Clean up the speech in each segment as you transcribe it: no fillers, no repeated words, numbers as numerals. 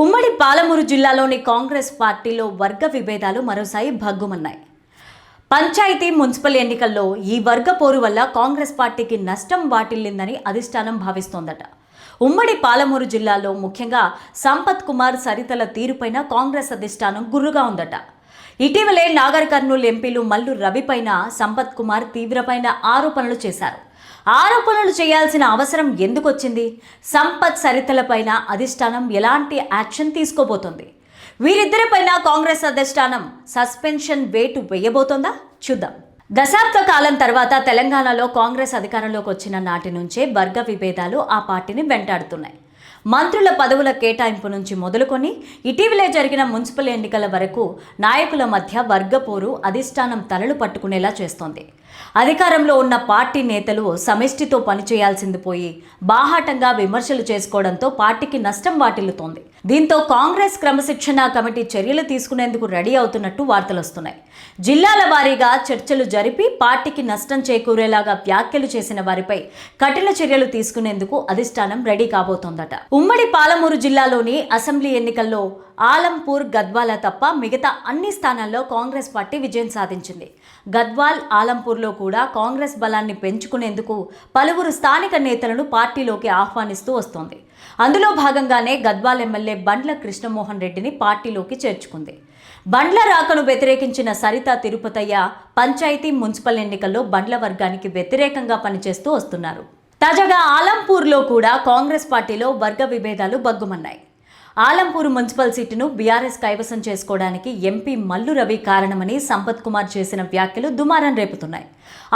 ఉమ్మడి పాలమూరు జిల్లాలోని కాంగ్రెస్ పార్టీలో వర్గ విభేదాలు మరోసారి భగ్గుమన్నాయి. పంచాయతీ మున్సిపల్ ఎన్నికల్లో ఈ వర్గ పోరు వల్ల కాంగ్రెస్ పార్టీకి నష్టం వాటిల్లిందని అధిష్టానం భావిస్తోందట. ఉమ్మడి పాలమూరు జిల్లాలో ముఖ్యంగా సంపత్ కుమార్ సరితల తీరుపైన కాంగ్రెస్ అధిష్టానం గుర్రుగా ఉందట. ఇటీవలే నాగర్ కర్నూలు ఎంపీలు మల్లు రవిపైన సంపత్ కుమార్ తీవ్రమైన ఆరోపణలు చేశారు. ఆరోపణలు చేయాల్సిన అవసరం ఎందుకు వచ్చింది? సంపత్ సరితలపైన అధిష్టానం ఎలాంటి యాక్షన్ తీసుకోబోతోంది? వీరిద్దరిపైన కాంగ్రెస్ అధిష్టానం సస్పెన్షన్ వేటు వేయబోతోందా? చూద్దాం. దశాబ్ద కాలం తర్వాత తెలంగాణలో కాంగ్రెస్ అధికారంలోకి వచ్చిన నాటి నుంచే వర్గ విభేదాలు ఆ పార్టీని వెంటాడుతున్నాయి. మంత్రుల పదవుల కేటాయింపు నుంచి మొదలుకొని ఇటీవలే జరిగిన మున్సిపల్ ఎన్నికల వరకు నాయకుల మధ్య వర్గపోరు అధిష్టానం తలలు పట్టుకునేలా చేస్తోంది. అధికారంలో ఉన్న పార్టీ నేతలు సమిష్టితో పనిచేయాల్సింది పోయి బాహాటంగా విమర్శలు చేసుకోవడంతో పార్టీకి నష్టం వాటిల్లుతోంది. దీంతో కాంగ్రెస్ క్రమశిక్షణ కమిటీ చర్యలు తీసుకునేందుకు రెడీ అవుతున్నట్టు వార్తలు వస్తున్నాయి. జిల్లాల వారీగా చర్చలు జరిపి పార్టీకి నష్టం చేకూరేలాగా వ్యాఖ్యలు చేసిన వారిపై కఠిన చర్యలు తీసుకునేందుకు అధిష్టానం రెడీ కాబోతోందట. ఉమ్మడి పాలమూరు జిల్లాలోని అసెంబ్లీ ఎన్నికల్లో ఆలంపూర్, గద్వాల తప్ప మిగతా అన్ని స్థానాల్లో కాంగ్రెస్ పార్టీ విజయం సాధించింది. గద్వాల్, ఆలంపూర్లో కూడా కాంగ్రెస్ బలాన్ని పెంచుకునేందుకు పలువురు స్థానిక నేతలను పార్టీలోకి ఆహ్వానిస్తూ వస్తోంది. అందులో భాగంగానే గద్వాల్ ఎమ్మెల్యే బండ్ల కృష్ణమోహన్ రెడ్డిని పార్టీలోకి చేర్చుకుంది. బండ్ల రాకను వ్యతిరేకించిన సరిత తిరుపతయ్య పంచాయతీ, మున్సిపల్ ఎన్నికల్లో బండ్ల వర్గానికి వ్యతిరేకంగా పనిచేస్తూ వస్తున్నారు. తాజాగా ఆలంపూర్లో కూడా కాంగ్రెస్ పార్టీలో వర్గ విభేదాలు బగ్గుమన్నాయి. ఆలంపూర్ మున్సిపల్ సీటును బీఆర్ఎస్ కైవసం చేసుకోవడానికి ఎంపీ మల్లు రవి కారణమని సంపత్ కుమార్ చేసిన వ్యాఖ్యలు దుమారం రేపుతున్నాయి.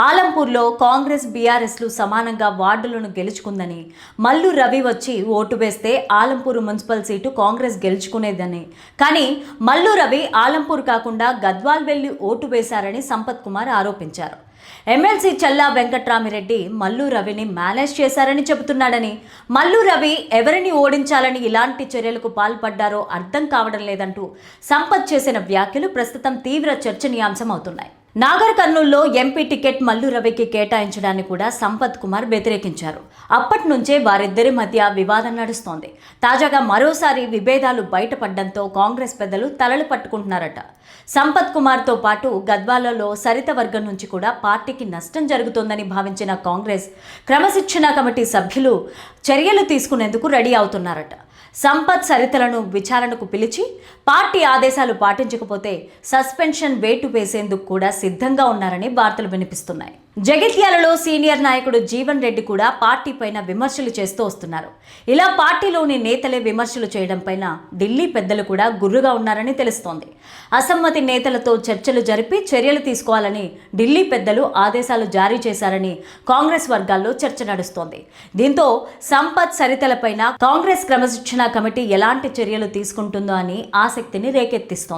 ఆలంపూర్లో కాంగ్రెస్, బీఆర్ఎస్లు సమానంగా వార్డులను గెలుచుకుందని, మల్లు రవి వచ్చి ఓటు వేస్తే ఆలంపూర్ మున్సిపల్ సీటు కాంగ్రెస్ గెలుచుకునేదని, కానీ మల్లు రవి ఆలంపూర్ కాకుండా గద్వాల్ వెళ్లి ఓటు వేశారని సంపత్ కుమార్ ఆరోపించారు. ఎమ్మెల్సీ చల్లా వెంకట్రామిరెడ్డి మల్లు రవిని మేనేజ్ చేశారని చెబుతున్నాడని, మల్లు రవి ఎవరిని ఓడించాలని ఇలాంటి చర్యలకు పాల్పడ్డారో అర్థం కావడం లేదంటూ సంపత్ చేసిన వ్యాఖ్యలు ప్రస్తుతం తీవ్ర చర్చనీయాంశం అవుతున్నాయి. నాగర్ కర్నూల్లో ఎంపీ టికెట్ మల్లు రవికి కేటాయించడాన్ని కూడా సంపత్ కుమార్ వ్యతిరేకించారు. అప్పటి నుంచే వారిద్దరి మధ్య వివాదం నడుస్తోంది. తాజాగా మరోసారి విభేదాలు బయటపడడంతో కాంగ్రెస్ పెద్దలు తలలు పట్టుకుంటున్నారట. సంపత్ కుమార్తో పాటు గద్వాలలో సరిత వర్గం నుంచి కూడా పార్టీకి నష్టం జరుగుతోందని భావించిన కాంగ్రెస్ క్రమశిక్షణ కమిటీ సభ్యులు చర్యలు తీసుకునేందుకు రెడీ అవుతున్నారట. సంపత్ సరితలను విచారణకు పిలిచి పార్టీ ఆదేశాలు పాటించకపోతే సస్పెన్షన్ వేటు వేసేందుకు కూడా సిద్ధంగా ఉన్నారని వార్తలు వినిపిస్తున్నాయి. జగిత్యాలలో సీనియర్ నాయకుడు జీవన్ రెడ్డి కూడా పార్టీ పైన విమర్శలు చేస్తూ వస్తున్నారు. ఇలా పార్టీలోని నేతలే విమర్శలు చేయడం పైన ఢిల్లీ పెద్దలు కూడా గుర్రుగా ఉన్నారని తెలుస్తోంది. అసమ్మతి నేతలతో చర్చలు జరిపి చర్యలు తీసుకోవాలని ఢిల్లీ పెద్దలు ఆదేశాలు జారీ చేశారని కాంగ్రెస్ వర్గాల్లో చర్చ నడుస్తోంది. దీంతో సంపత్ సరితలపైన కాంగ్రెస్ క్రమశిక్షణ కమిటీ ఎలాంటి చర్యలు తీసుకుంటుందో అని ఆసక్తిని రేకెత్తిస్తోంది.